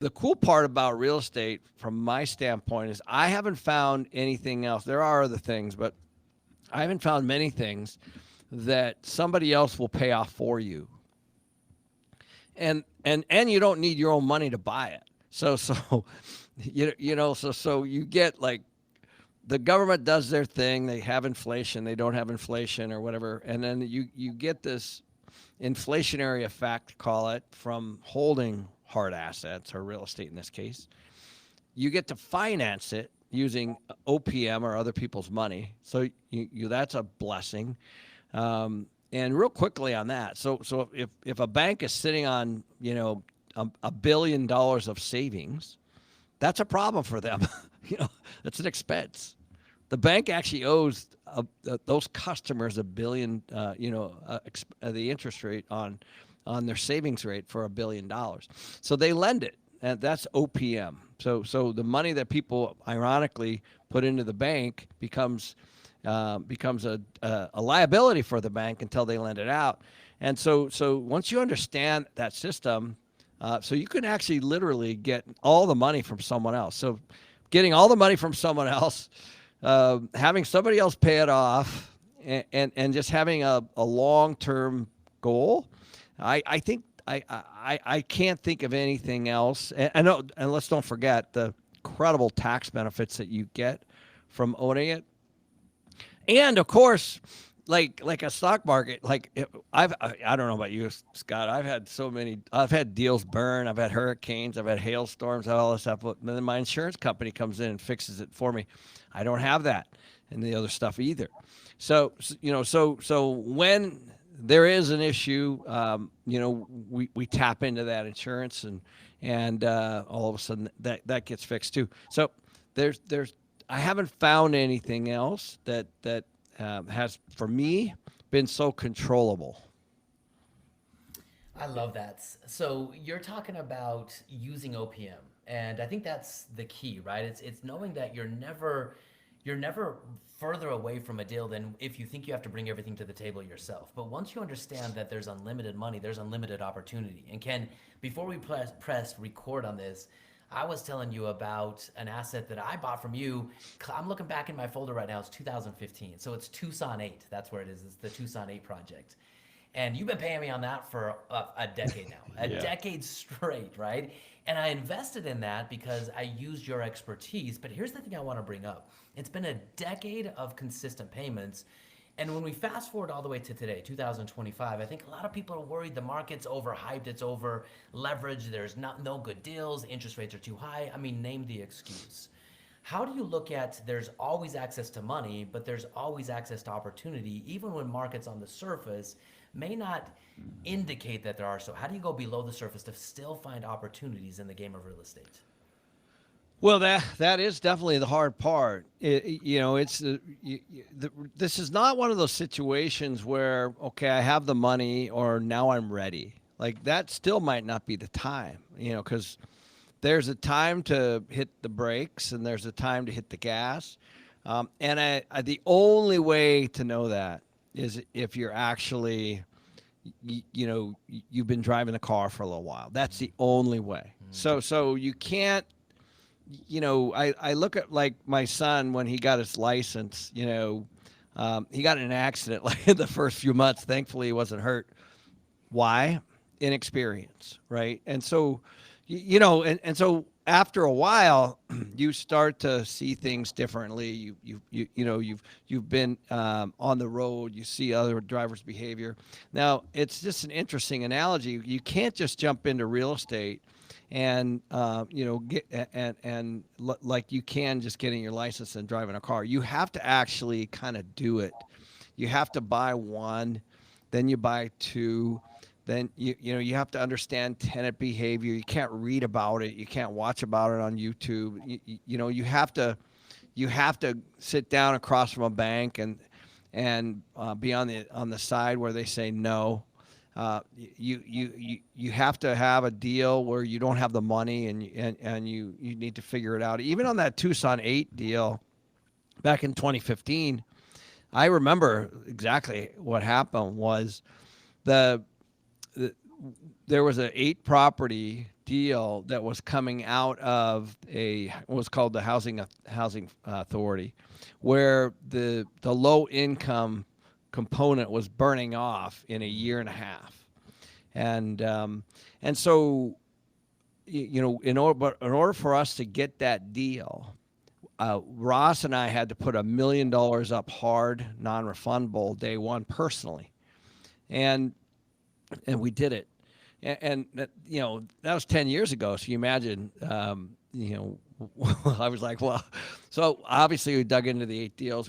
the cool part about real estate, from my standpoint, is I haven't found anything else. There are other things, but I haven't found many things that somebody else will pay off for you, and you don't need your own money to buy it. So so you get like the government does their thing. They have inflation. They don't have inflation or whatever, and then you get this inflationary effect, call it, from holding hard assets or real estate in this case. You get to finance it using OPM or other people's money. So that's a blessing. And real quickly on that, so if a bank is sitting on $1 billion of savings, that's a problem for them. That's an expense. The bank actually owes those customers $1 billion. The interest rate on their savings rate for $1 billion. So they lend it, and that's OPM. So the money that people ironically put into the bank becomes a liability for the bank until they lend it out. And so once you understand that system, so you can actually literally get all the money from someone else. So getting all the money from someone else, having somebody else pay it off, and just having a long-term goal, I think I can't think of anything else. And let's don't forget the incredible tax benefits that you get from owning it. And of course, like a stock market, I don't know about you, Scott. I've had deals burn, I've had hurricanes, I've had hailstorms, all this stuff. But then my insurance company comes in and fixes it for me. I don't have that and the other stuff either. So when there is an issue, we tap into that insurance, and all of a sudden that gets fixed too. So there's I haven't found anything else that has, for me, been so controllable. I love that. So you're talking about using OPM, and I think that's the key, right? It's knowing that you're never further away from a deal than if you think you have to bring everything to the table yourself. But once you understand that there's unlimited money, there's unlimited opportunity. And Ken, before we press record on this, I was telling you about an asset that I bought from you. I'm looking back in my folder right now. It's 2015. So it's Tucson 8. That's where it is. It's the Tucson 8 project. And you've been paying me on that for a decade now, a Yeah. decade straight, right? And I invested in that because I used your expertise. But here's the thing I want to bring up: it's been a decade of consistent payments. And when we fast forward all the way to today, 2025, I think a lot of people are worried the market's overhyped, it's over leveraged, there's no good deals, interest rates are too high. I mean, name the excuse. How do you look at there's always access to money, but there's always access to opportunity, even when markets on the surface may not indicate that there are? So, how do you go below the surface to still find opportunities in the game of real estate? Well, that is definitely the hard part. It's this is not one of those situations where, okay, I have the money or now I'm ready. Like that still might not be the time, because there's a time to hit the brakes and there's a time to hit the gas. The only way to know that is if you're actually, you've been driving the car for a little while. That's the only way. So you can't, I look at like my son when he got his license, he got in an accident like in the first few months. Thankfully, he wasn't hurt. Why? Inexperience, right? And so, and so after a while, you start to see things differently. You've been on the road. You see other drivers' behavior. Now, it's just an interesting analogy. You can't just jump into real estate and get and like you can just getting your license and driving a car. You have to actually kind of do it. You have to buy one, then you buy two, then you have to understand tenant behavior. You can't read about it. You can't watch about it on YouTube. You have to sit down across from a bank and be on the side where they say no. You have to have a deal where you don't have the money and you need to figure it out. Even on that Tucson 8 deal back in 2015, I remember exactly what happened was the there was an 8 property deal that was coming out of what was called the housing authority, where the low income component was burning off in a year and a half, and so in order for us to get that deal, Ross and I had to put $1 million up hard, non-refundable, day one personally, and we did it. And that, that was 10 years ago. So you imagine, I was like, well, so obviously we dug into the 8 deals.